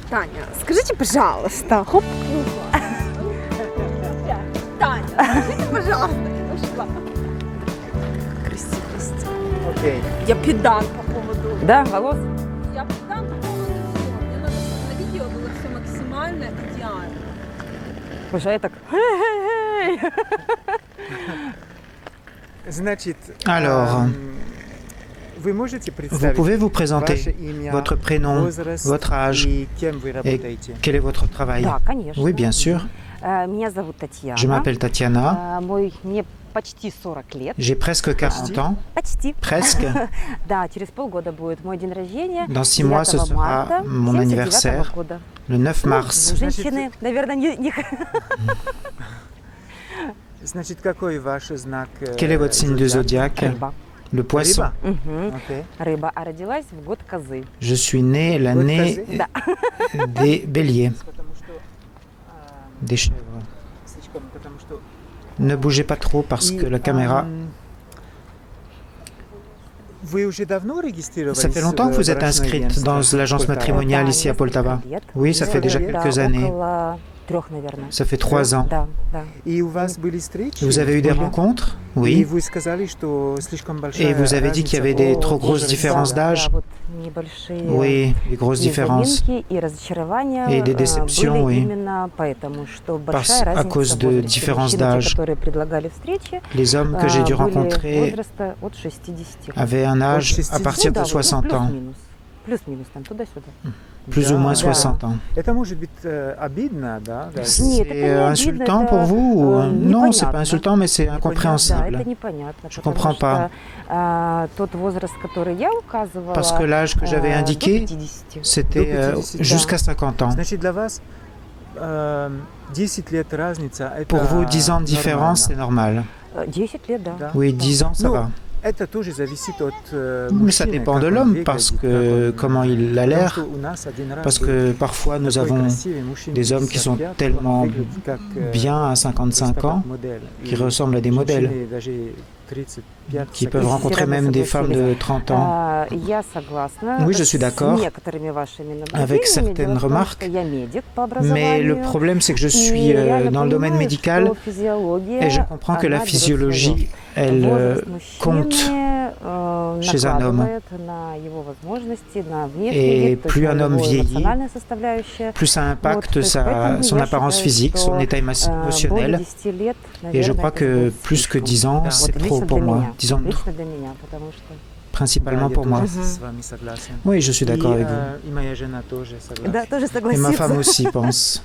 Таня, скажите, пожалуйста, хоп. Таня, скажите, пожалуйста, я ушла. Красивость. Окей. Я педант по поводу. Да, волос? Я педант по поводу всего. Мне надо, чтобы на видео было все максимально идеально. Слушай, а я так... Значит, Alors, вы можете vous представить pouvez vous ваше présenter имя, votre prénom, возраст votre âge и кем вы работаете? quel est votre travail? Да, конечно. Oui, bien sûr. Меня зовут Татьяна. Je m'appelle Tatiana. Мне почти 40 лет. J'ai presque 40 ans. Почти. Presque. Да, через полгода будет мой день рождения. Dans 6 mois, ce 9 sera марта mon 79-го anniversaire, года. le 9 mars. Женщины, наверное, не... Значит, какой ваш знак? Quel est votre signe de zodiaque? Рыба. Le poisson. Рыба? Мгм. Окей. Рыба. А родилась в год козы. Je suis née l'année Да. des béliers, Потому что, des chèvres. слишком, потому что Ne bougez pas trop parce que la caméra... Вы уже давно регистрировались? Ça fait longtemps que vous êtes inscrite dans l'agence matrimoniale ici à Poltava? Oui, ça fait déjà quelques années. Около 3, наверное. Ça fait 3 ans. Да, да. И у вас были встречи? Vous avez eu des rencontres? И Oui. вы сказали, что слишком большая Et vous avez dit qu'il y avait des trop grosses différences d'âge? Да, вот небольшие Oui, des grosses différences. заминки и разочарования Et des déceptions, были oui. именно поэтому, что Parce- большая à разница cause в de возрасте. différence Мужчины, те, d'âge. которые предлагали встречи, Les hommes que j'ai dû были rencontrer возраста от 60. avaient un âge à partir Ну да, de 60 ans, плюс-минус. Плюс-минус, там туда-сюда. plus ou moins Да. 60 ans. Это может быть обидно, да? даже? Нет, это C'est не обидно, insultant это, pour vous? ou- Non, c'est непонятно. pas insultant, mais c'est Да, incompréhensible. это непонятно. Je потому comprends pas. что, тот возраст, который я указывала, Parce que l'âge que j'avais до indiqué, 50. c'était До 50, jusqu'à 50 ans. Значит, для вас 10 лет разница, это Pour vous, 10 ans de différence, c'est нормально. normal. 10 лет, да. Да. Oui, 10 ans, ça Ну, va. Это тоже зависит от Mais ça мужчины, dépend как de он l'homme, выглядит, parce как que он- comment il a Потому l'air. что у нас один раз Parce был que parfois, nous такой avons красивый мужчина des hommes qui sont 55, tellement он выглядит как, bien à просто 55 как ans, модель. qui И ressemblent à des modèles, женщины даже 35, qui peuvent 40. rencontrer même des femmes de 30 ans. Я согласна Oui, je suis d'accord с некоторыми вашими avec наблюдениями. certaines Дело в том, remarques, что я медик по Mais le образованию. problème, c'est que je И suis реально dans le domaine понимаю, médical что физиология, et je comprends que la она берет physiologie, elle возраст compte. мужчины, chez un homme. накладывает на его возможности, на внешний Et вид, то есть plus на un homme его vieillit, эмоциональная составляющая. plus ça impacte то есть поэтому son я apparence считаю, physique, что, son état более émotionnel. 10 лет, Et je наверное, crois это que будет plus que слишком. 10 ans, Да. c'est Вот trop лично pour для moi. меня, Disons лично для меня, потому что... principalement Да, я pour moi. тоже с вами согласен. Oui, je suis d'accord И, avec vous. и моя жена тоже согласна. Да, тоже Et ma femme согласится. aussi pense.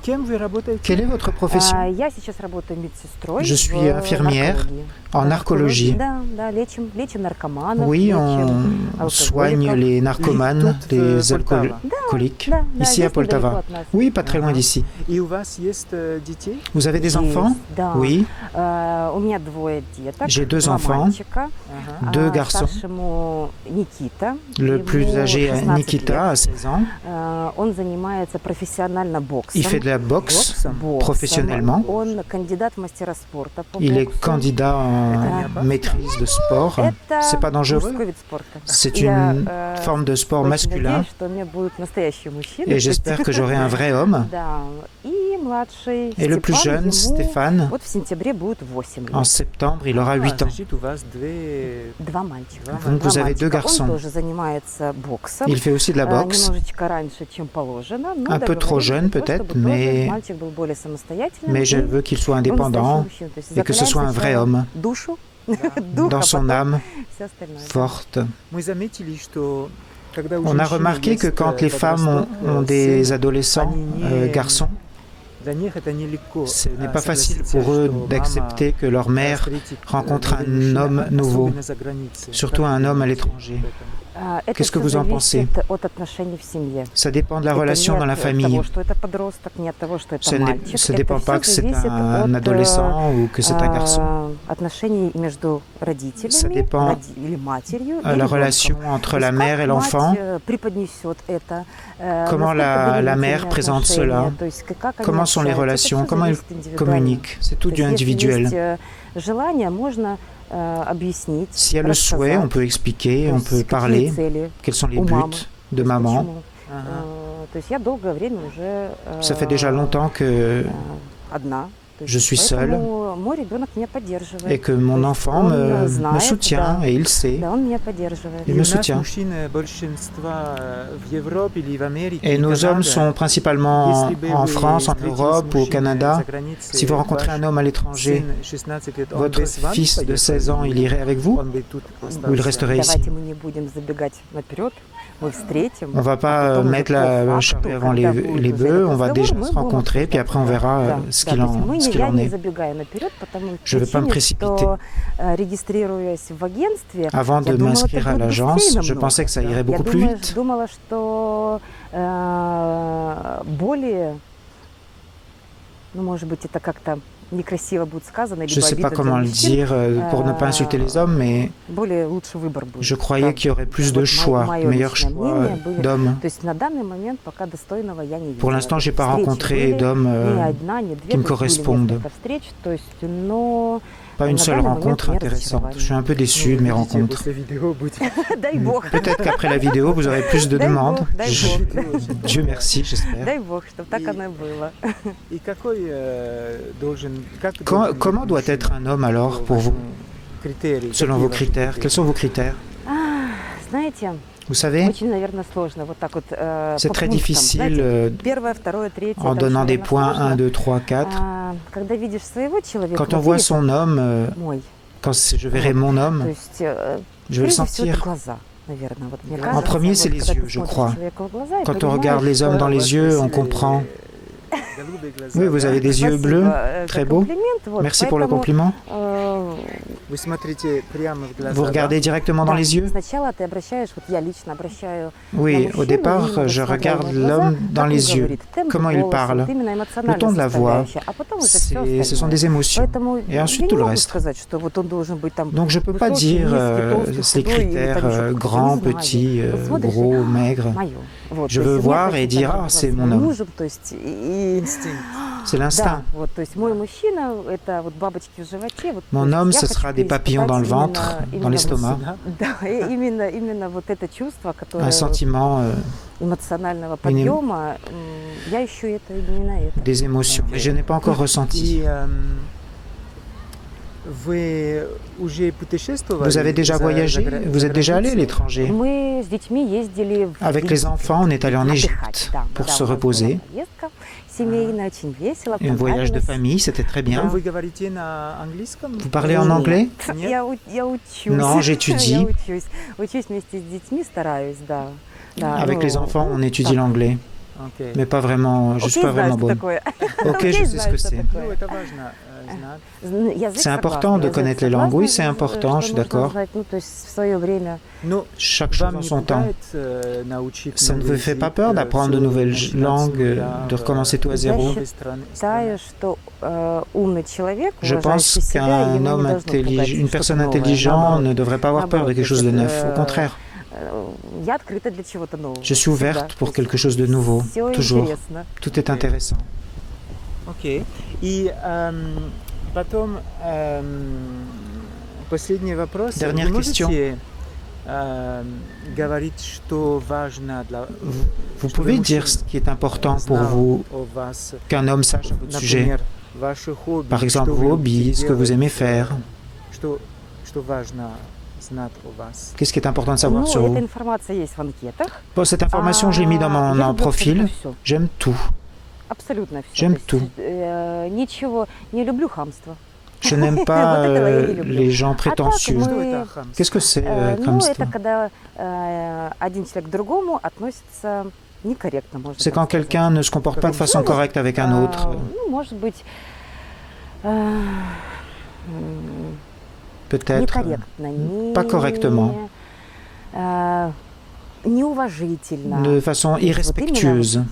Кем вы работаете? Quelle est votre profession? Я сейчас работаю медсестрой. Je suis в infirmière наркологии. en narcologie. Да, да, лечим наркоманов. Oui, лечим on алкоголиков. soigne les narcomanes, Тут в les Полтава. alcooliques, Да, да, ici à здесь недалеко Poltava. от нас. Oui, pas très loin Ага. d'ici. И у вас есть детей? Vous avez des Есть, enfants? Да. Oui, У меня 2 деток. J'ai 2 2 enfants. мальчика. Ага. 2 garçons. Старшему Никита. Le ему plus âgé, 16 Nikita, à лет. 16 ans. Он занимается профессионально боксом. Il fait de la boxe Боксом. professionnellement. Он кандидат в мастера спорта по Il est боксу. candidat en maîtrise de sport. Это C'est pas dangereux? мужской вид спорта. C'est Я, une forme de sport очень masculin. надеюсь, что у меня будут настоящие мужчины. Et j'espère que j'aurai un vrai homme. Да. И младший Et le plus Степан, jeune, ему Stéphane, вот в сентябре будет 8 лет. en septembre, il aura 8 ans. Значит, у вас две... 2 мальчика. Donc vous avez 2 мальчика. garçons. Он тоже занимается боксом. Il fait aussi de la boxe. Немножечко раньше, чем положено. Но Un peu trop договорились jeune за то, peut-être, чтобы тоже mais, мальчик был более самостоятельным. mais je и veux qu'il soit был indépendant настоящим мужчиной. То есть et que ce soit un vrai закаляем homme, сначала душу, Да. дух, dans а son потом âme все остальное. forte. Мы заметили, что когда у On a женщины remarqué que есть, quand les femmes подросток, ont des сын, adolescents они не- garçons, для них это нелегко, ce n'est pas facile согласиться, pour eux что d'accepter que leur мама mère встретит, rencontre новый un мужчина, homme nouveau, особенно за границей. surtout Как un вы homme à думаете l'étranger. об этом? Это Qu'est-ce que всё vous en pensez? зависит от отношений в семье. Ça dépend de la Это relation не dans la от famille. того, что это подросток, не от того, что это Ce мальчик. ne Это dépend всё pas que c'est зависит un от, adolescent ou que c'est un garçon. отношений между родителями Ça dépend или матерью и La ребенком. relation entre То la есть mère как et l'enfant, мать преподнесет это, comment la насколько mère доверительные présente отношения, cela, то есть как они comment sont les общаются. Это relations, всё comment ils зависит индивидуально. communiquent. C'est tout То есть, если individuel. есть желание, можно объяснить, Si elle le souhaite, on peut expliquer, on peut parler quels sont les buts de maman. То есть я долгое время уже Ça fait déjà longtemps que одна. je suis seule Мой ребенок меня поддерживает. et que mon enfant me soutient et il sait. Да, он меня поддерживает. Il me soutient. Et nos hommes sont principalement en France, en Europe ou au Canada. Si vous rencontrez un homme à l'étranger, votre fils de 16 ans, il irait avec vous ou il resterait ici? Давайте мы не будем забегать наперед. Мы встретим. On ne va pas mettre la charrue avant les bœufs, on va déjà se rencontrer, puis après on verra ce qu'il en est. Je ne vais pas me précipiter. Avant de m'inscrire à l'agence, je pensais que ça irait beaucoup plus vite. Je ne sais pas comment le dire pour ne pas insulter les hommes, mais je croyais qu'il y aurait plus de choix, meilleur choix d'hommes. Pour l'instant, je n'ai pas rencontré d'hommes qui me correspondent. Pas une seule rencontre intéressante. Je suis un peu déçu de mes rencontres. Peut-être qu'après la vidéo, vous aurez plus de demandes. Dieu merci, j'espère. Comment doit être un homme alors pour vous, selon vos critères? Quels sont vos critères? Vous savez, c'est très difficile en donnant des points 1, 2, 3, 4. Quand on voit son homme, quand je verrai mon homme, je vais le sentir. En premier, c'est les yeux, je crois. Quand on regarde les hommes dans les yeux, on comprend. Oui, vous avez des yeux bleus, très beaux. Merci pour le compliment. Vous regardez directement dans les yeux? Oui, au départ, je regarde l'homme dans les yeux. Comment il parle? Le ton de la voix, ce sont des émotions. Et ensuite tout le reste. Donc je ne peux pas dire ces critères grand, petit, gros, maigre. Je veux voir et dire, ah, c'est mon homme. C'est l'instinct. Mon homme, ce sera des papillons dans le ventre, dans l'estomac. Un sentiment, des émotions. Mais je n'ai pas encore ressenti. Vous avez déjà voyagé? Vous êtes déjà allé à l'étranger? Avec les enfants, on est allé en Égypte pour se reposer. Un voyage de famille, c'était très bien. Vous parlez en anglais? Non, j'étudie. Avec les enfants, on étudie l'anglais. Mais pas vraiment, je ne suis pas vraiment bonne. Ok, je sais ce que c'est. C'est important de connaître les langues. Oui, c'est important, je suis d'accord. Chaque chose en son temps. Ça ne vous fait pas peur d'apprendre de nouvelles langues, de recommencer tout à zéro? Je pense qu'un homme intelligent, une personne intelligente ne devrait pas avoir peur de quelque chose de neuf. Au contraire. Je suis ouverte pour quelque chose de nouveau, toujours. Tout est intéressant. Ok. Et потом, последний вопрос. Dernière question. Vous pouvez dire ce qui est important pour vous, qu'un homme sache à votre sujet. Par exemple, vos hobbies, ce que vous aimez faire. Qu'est-ce qui est important de savoir sur vous? Bon, cette information, je l'ai mis dans mon profil. J'aime tout. J'aime tout. Je n'aime pas les gens prétentieux. Qu'est-ce que c'est, хамство? C'est quand quelqu'un ne se comporte pas de façon correcte avec un autre. Peut-être pas correctement, de façon irrespectueuse.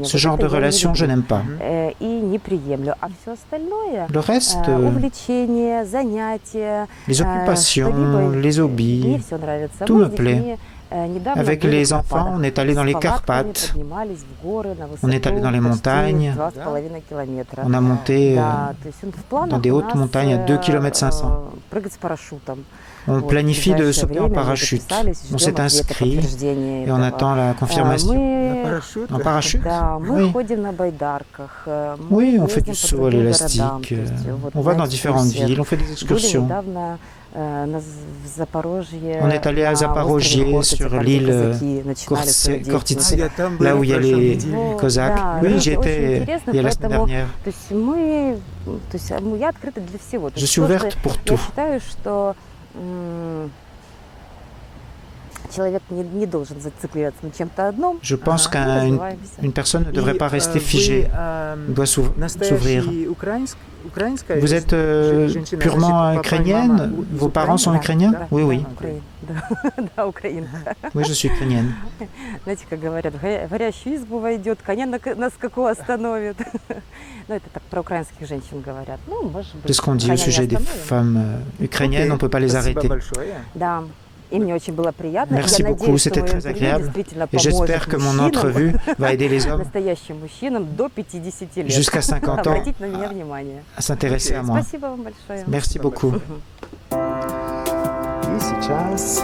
Ce genre de relation, je n'aime pas. Le reste, les occupations, les hobbies, tout me plaît. Avec les enfants, on est allé dans les Carpates, on est allé dans les montagnes, on a monté dans des hautes montagnes à 2,5 km. On planifie de sauter en parachute. On s'est inscrit et on attend la confirmation. En parachute? Oui. Oui, on fait du saut à l'élastique. On va dans différentes villes, on fait des excursions. On est allé à Zaporogie, sur l'île Khortytsi, là où il y a les Cosaques. Oui, j'y étais il y a la semaine dernière. Je suis ouverte pour tout. Je pense qu'une personne ne devrait pas rester figée, doit s'ouvrir. Vous êtes purement ukrainienne? Vos parents sont ukrainiens? Oui, oui. Oui, je suis ukrainienne. Знаете, как говорят, в горящую избу войдет, коня на скаку остановит. Ну, это так про украинских женщин говорят. Ну, может быть. C'est ce qu'on dit au sujet des femmes ukrainiennes, on ne peut pas les arrêter. Да. И мне очень было приятно. Merci beaucoup, c'était très agréable. Et j'espère que mon entrevue va aider les hommes настоящим мужчинам до 50 лет. Jusqu'à 50 ans Обратить на меня внимание. À s'intéresser à moi. Спасибо вам большое. Merci beaucoup. И сейчас